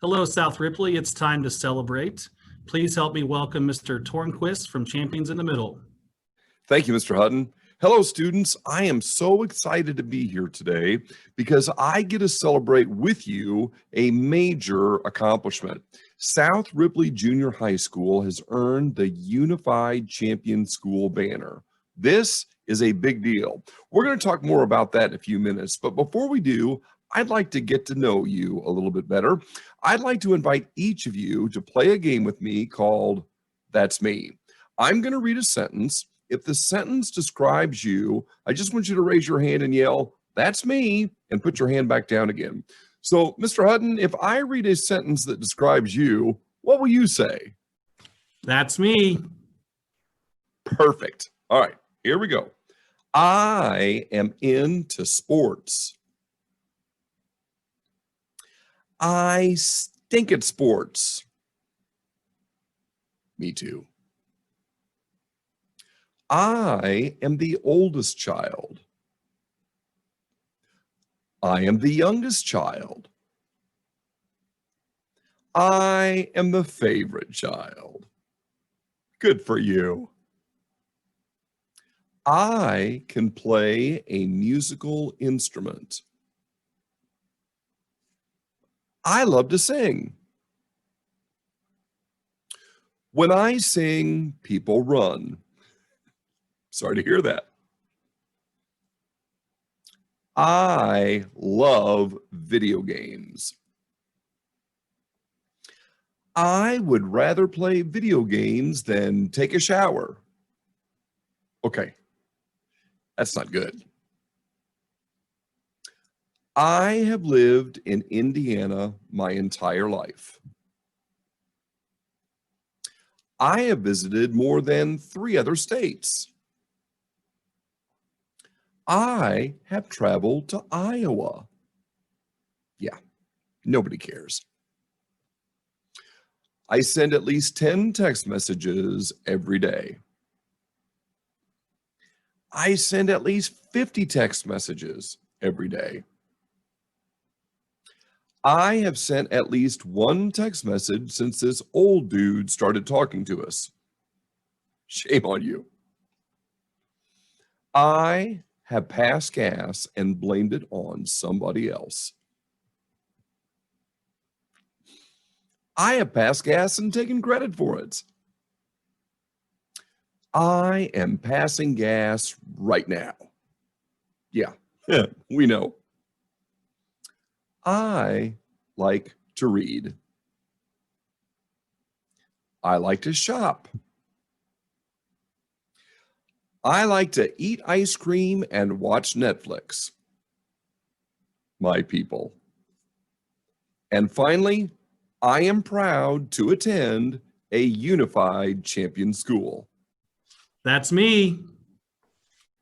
Hello, South Ripley. It's time to celebrate. Please help me welcome Mr. Tornquist from Champions in the Middle. Thank you, Mr. Hutton. Hello, students. I am so excited to be here today because I get to celebrate with you a major accomplishment. South Ripley Junior High School has earned the Unified Champion School banner. This is a big deal. We're going to talk more about that in a few minutes, but before we do, I'd like to get to know you a little bit better. I'd like to invite each of you to play a game with me called That's Me. I'm going to read a sentence. If the sentence describes you, I just want you to raise your hand and yell, "That's me," and put your hand back down again. So, Mr. Hutton, if I read a sentence that describes you, what will you say? That's me. Perfect. All right, here we go. I am into sports. I stink at sports. Me too. I am the oldest child. I am the youngest child. I am the favorite child. Good for you. I can play a musical instrument. I love to sing. When I sing, people run. Sorry to hear that. I love video games. I would rather play video games than take a shower. Okay, that's not good. I have lived in Indiana my entire life. I have visited more than 3 other states. I have traveled to Iowa. Yeah, nobody cares. I send at least 10 text messages every day. I send at least 50 text messages every day. I have sent at least 1 text message since this old dude started talking to us. Shame on you. I have passed gas and blamed it on somebody else. I have passed gas and taken credit for it. I am passing gas right now. Yeah, we know. I like to read. I like to shop. I like to eat ice cream and watch Netflix. My people. And finally, I am proud to attend a unified champion school. That's me.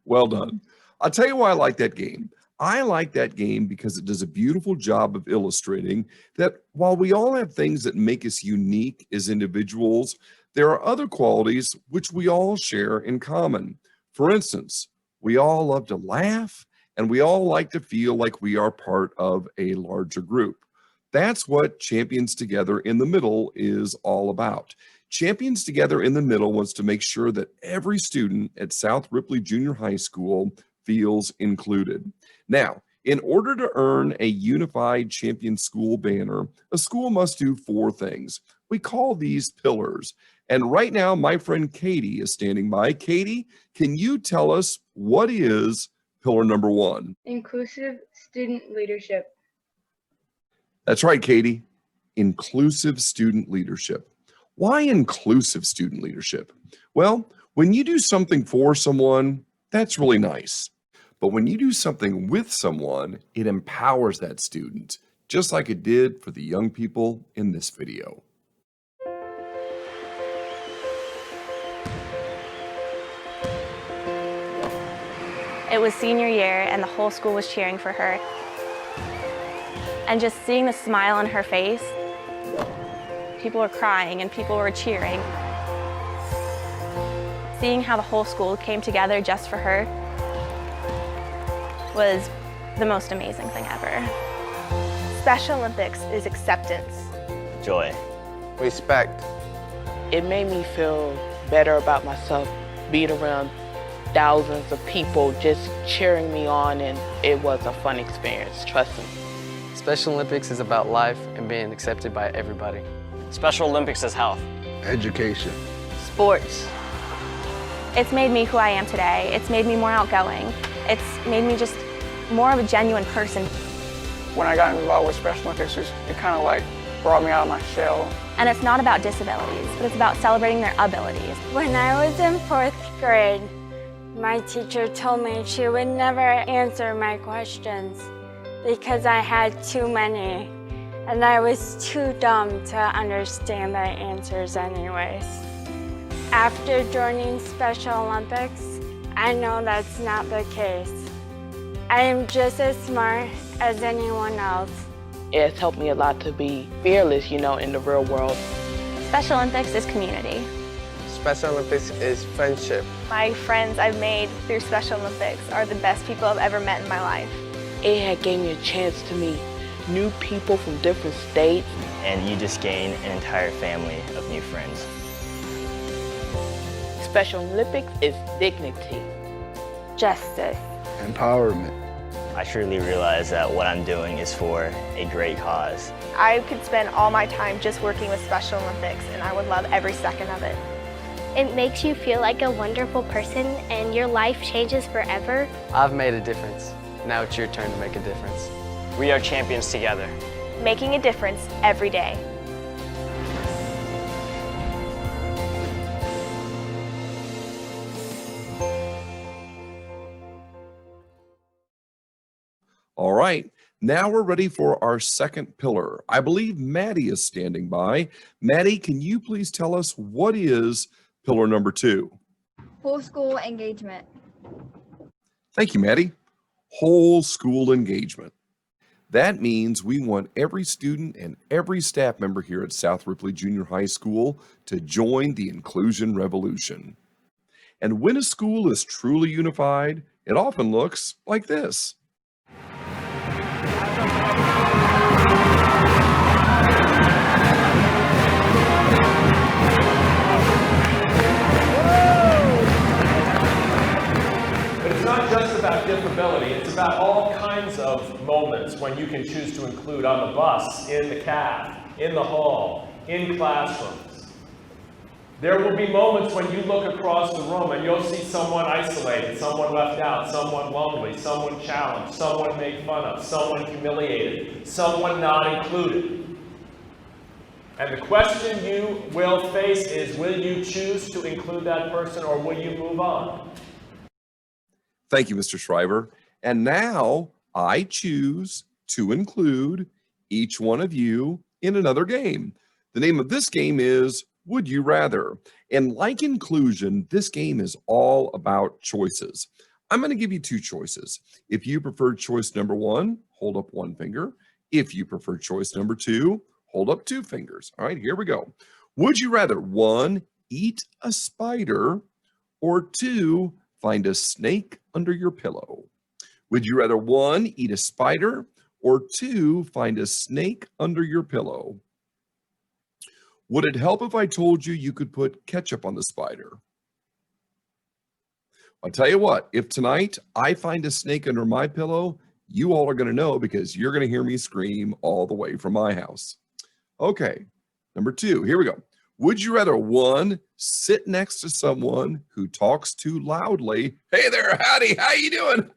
Well done. I'll tell you why I like that game. I like that game because it does a beautiful job of illustrating that while we all have things that make us unique as individuals, there are other qualities which we all share in common. For instance, we all love to laugh and we all like to feel like we are part of a larger group. That's what Champions Together in the Middle is all about. Champions Together in the Middle wants to make sure that every student at South Ripley Junior High School feels included. Now, in order to earn a unified champion school banner, a school must do 4 things. We call these pillars. And right now, my friend Katie is standing by. Katie, can you tell us what is pillar number 1? Inclusive student leadership. That's right, Katie. Inclusive student leadership. Why inclusive student leadership? Well, when you do something for someone, that's really nice. But when you do something with someone, it empowers that student, just like it did for the young people in this video. It was senior year and the whole school was cheering for her. And just seeing the smile on her face, people were crying and people were cheering. Seeing how the whole school came together just for her was the most amazing thing ever. Special Olympics is acceptance. Joy. Respect. It made me feel better about myself, being around thousands of people just cheering me on, and it was a fun experience, trust me. Special Olympics is about life and being accepted by everybody. Special Olympics is health. Education. Sports. It's made me who I am today. It's made me more outgoing. It's made me just more of a genuine person. When I got involved with Special Olympics, it kind of like brought me out of my shell. And it's not about disabilities, but it's about celebrating their abilities. When I was in 4th grade, my teacher told me she would never answer my questions because I had too many, and I was too dumb to understand the answers anyways. After joining Special Olympics, I know that's not the case. I am just as smart as anyone else. It has helped me a lot to be fearless, you know, in the real world. Special Olympics is community. Special Olympics is friendship. My friends I've made through Special Olympics are the best people I've ever met in my life. It had gave me a chance to meet new people from different states. And you just gain an entire family of new friends. Special Olympics is dignity. Justice. Empowerment. I truly realize that what I'm doing is for a great cause. I could spend all my time just working with Special Olympics, and I would love every second of it. It makes you feel like a wonderful person, and your life changes forever. I've made a difference. Now it's your turn to make a difference. We are champions together. Making a difference every day. All right, now we're ready for our second pillar. I believe Maddie is standing by. Maddie, can you please tell us what is pillar number 2? Whole school engagement. Thank you, Maddie. Whole school engagement. That means we want every student and every staff member here at South Ripley Junior High School to join the inclusion revolution. And when a school is truly unified, it often looks like this. It's not just about differability, it's about all kinds of moments when you can choose to include on the bus, in the caf, in the hall, in classrooms. There will be moments when you look across the room and you'll see someone isolated, someone left out, someone lonely, someone challenged, someone made fun of, someone humiliated, someone not included. And the question you will face is, will you choose to include that person or will you move on? Thank you, Mr. Shriver. And now I choose to include each one of you in another game. The name of this game is Would You Rather? And like inclusion, this game is all about choices. I'm going to give you 2 choices. If you prefer choice number 1, hold up 1 finger. If you prefer choice number 2, hold up 2 fingers. All right, here we go. Would you rather 1, eat a spider, or 2, find a snake under your pillow? Would you rather 1, eat a spider, or 2, find a snake under your pillow? Would it help if I told you you could put ketchup on the spider? I'll tell you what, if tonight I find a snake under my pillow, you all are going to know because you're going to hear me scream all the way from my house. Okay, number 2, here we go. Would you rather 1, sit next to someone who talks too loudly? Hey there, howdy, how you doing?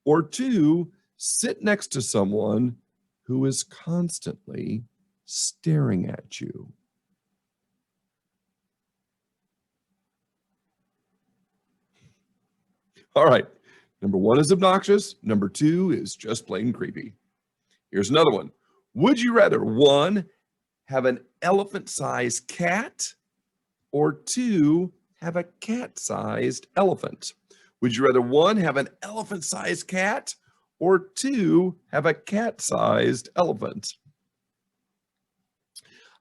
Or 2, sit next to someone who is constantly staring at you? All right, number 1 is obnoxious. Number 2 is just plain creepy. Here's another one. Would you rather 1, have an elephant-sized cat, or 2, have a cat-sized elephant? Would you rather 1, have an elephant-sized cat, or 2, have a cat-sized elephant?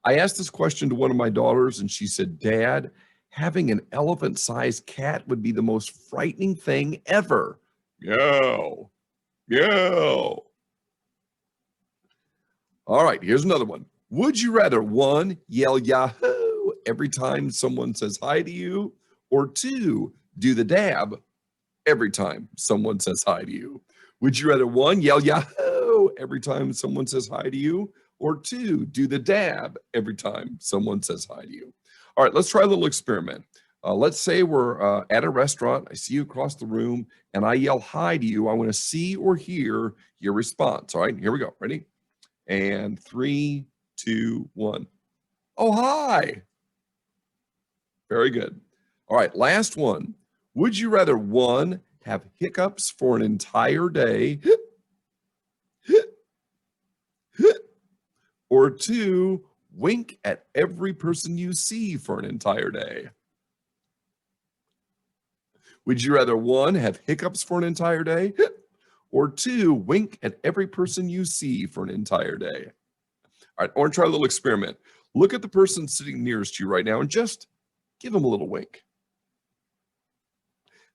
I asked this question to one of my daughters, and she said, Dad, having an elephant-sized cat would be the most frightening thing ever. Yo. All right, here's another one. Would you rather, 1, yell Yahoo every time someone says hi to you, or 2, do the dab every time someone says hi to you? Would you rather, 1, yell Yahoo every time someone says hi to you, or 2, do the dab every time someone says hi to you? All right, let's try a little experiment. Let's say we're at a restaurant. I see you across the room and I yell hi to you. I want to see or hear your response. All right, here we go. Ready? And 3, 2, 1. Oh, hi. Very good. All right, last one. Would you rather, 1, have hiccups for an entire day, or 2, wink at every person you see for an entire day? Would you rather, 1, have hiccups for an entire day, or 2, wink at every person you see for an entire day? All right, I want to try a little experiment. Look at the person sitting nearest you right now and just give them a little wink.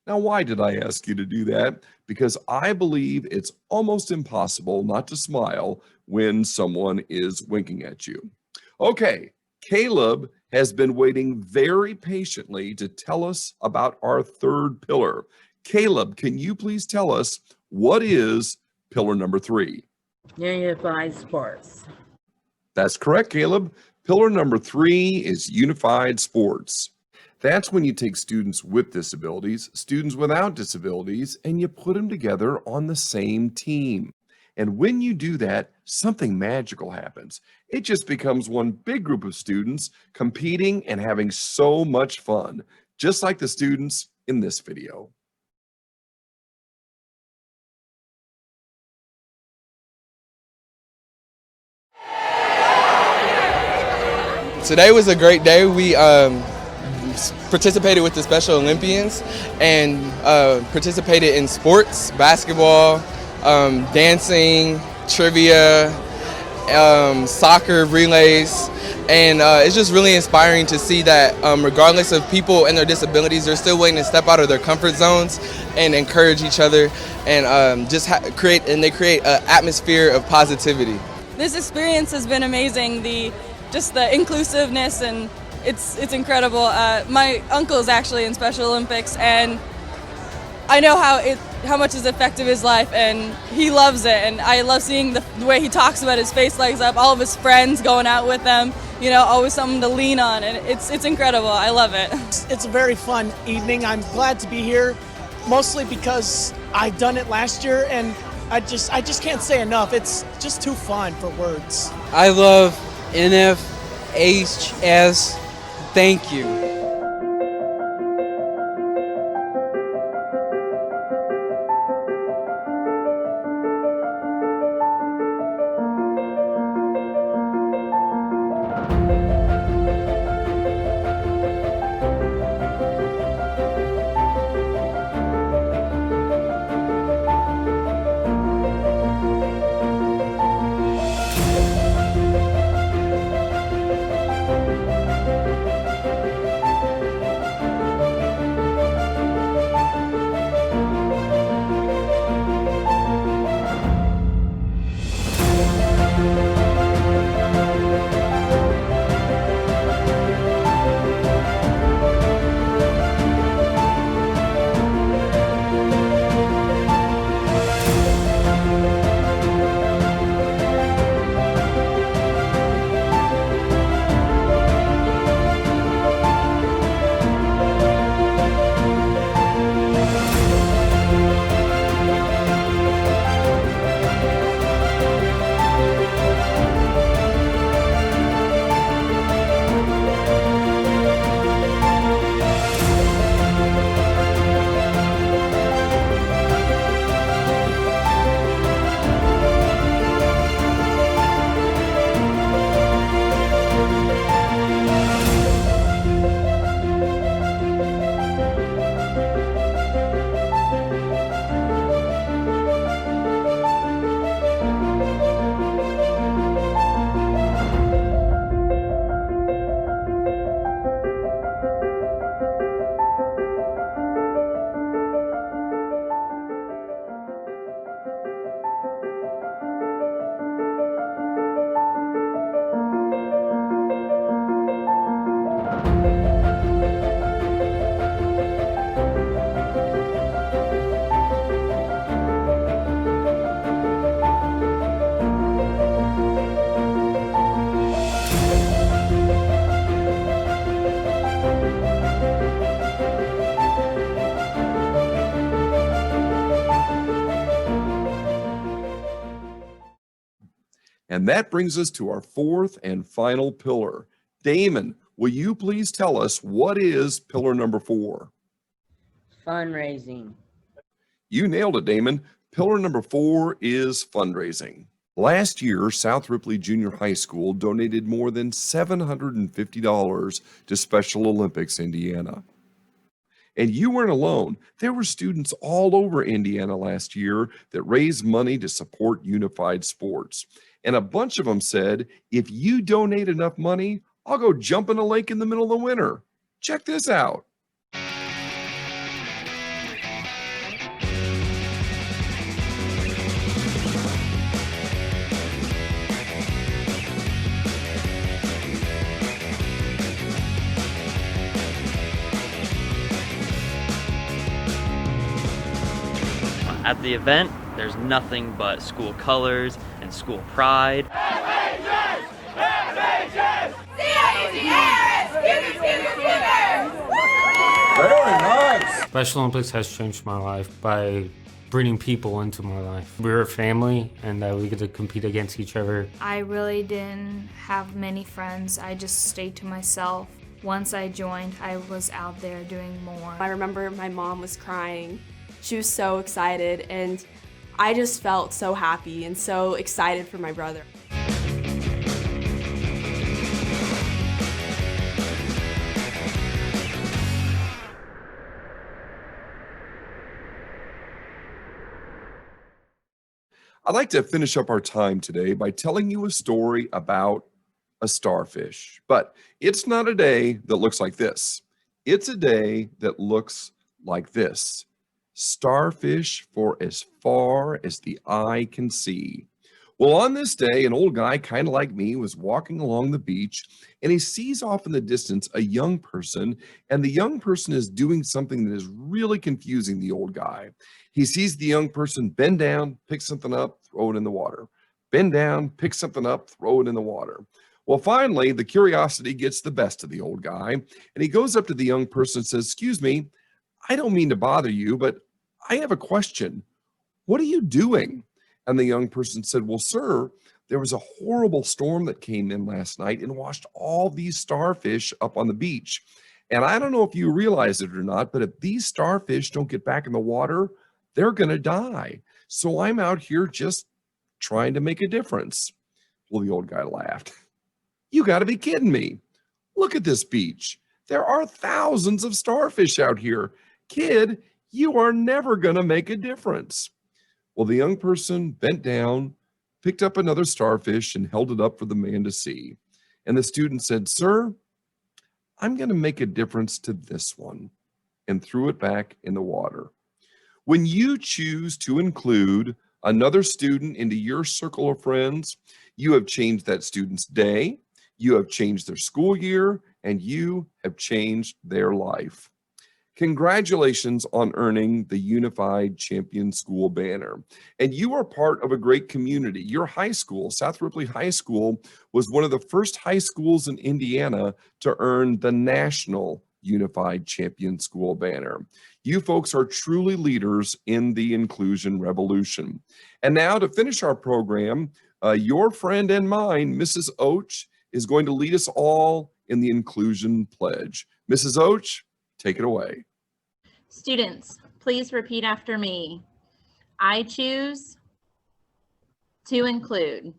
Now, why did I ask you to do that? Because I believe it's almost impossible not to smile when someone is winking at you. Okay, Caleb has been waiting very patiently to tell us about our third pillar. Caleb, can you please tell us what is pillar number 3? Unified sports. That's correct, Caleb. Pillar number 3 is unified sports. That's when you take students with disabilities, students without disabilities, and you put them together on the same team. And when you do that, something magical happens. It just becomes one big group of students competing and having so much fun, just like the students in this video. Today was a great day. We participated with the Special Olympians and participated in sports, basketball, dancing, trivia, soccer, relays, and it's just really inspiring to see that regardless of people and their disabilities, they're still willing to step out of their comfort zones and encourage each other and just create an atmosphere of positivity. This experience has been amazing. Just the inclusiveness, and it's incredible. My uncle is actually in Special Olympics, and I know how much it's affected his life, and he loves it. And I love seeing the way he talks about his face lights up, all of his friends going out with them, you know, always something to lean on, and it's incredible. I love it. It's a very fun evening. I'm glad to be here, mostly because I've done it last year, and I just can't say enough. It's just too fun for words. I love NFHS. Thank you. And that brings us to our fourth and final pillar. Damon, will you please tell us what is pillar number 4? Fundraising. You nailed it, Damon. Pillar number 4 is fundraising. Last year, South Ripley Junior High School donated more than $750 to Special Olympics Indiana. And you weren't alone. There were students all over Indiana last year that raised money to support unified sports. And a bunch of them said, if you donate enough money, I'll go jump in a lake in the middle of the winter. Check this out. At the event, there's nothing but school colors and school pride. Very nice. Special Olympics has changed my life by bringing people into my life. We're a family and we get to compete against each other. I really didn't have many friends. I just stayed to myself. Once I joined, I was out there doing more. I remember my mom was crying. She was so excited, and I just felt so happy and so excited for my brother. I'd like to finish up our time today by telling you a story about a starfish. But it's not a day that looks like this. It's a day that looks like this. Starfish for as far as the eye can see. Well, on this day, an old guy kind of like me was walking along the beach, and he sees off in the distance a young person, and the young person is doing something that is really confusing the old guy. He sees the young person bend down, pick something up, throw it in the water. Bend down, pick something up, throw it in the water. Well, finally, the curiosity gets the best of the old guy, and he goes up to the young person and says, "Excuse me, I don't mean to bother you, but I have a question. What are you doing?" And the young person said, "Well, sir, there was a horrible storm that came in last night and washed all these starfish up on the beach. And I don't know if you realize it or not, but if these starfish don't get back in the water, they're going to die. So I'm out here just trying to make a difference." Well, the old guy laughed. "You got to be kidding me. Look at this beach. There are thousands of starfish out here. Kid, you are never going to make a difference." Well, the young person bent down, picked up another starfish, and held it up for the man to see. And the student said, "Sir, I'm going to make a difference to this one," and threw it back in the water. When you choose to include another student into your circle of friends, you have changed that student's day, you have changed their school year, and you have changed their life. Congratulations on earning the Unified Champion School banner. And you are part of a great community. Your high school, South Ripley High School, was one of the first high schools in Indiana to earn the National Unified Champion School banner. You folks are truly leaders in the inclusion revolution. And now to finish our program, your friend and mine, Mrs. Oach, is going to lead us all in the inclusion pledge. Mrs. Oach, take it away. Students, please repeat after me. I choose to include.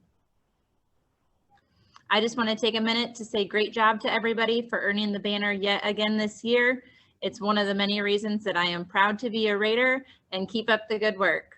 I just want to take a minute to say great job to everybody for earning the banner yet again this year. It's one of the many reasons that I am proud to be a Raider, and keep up the good work.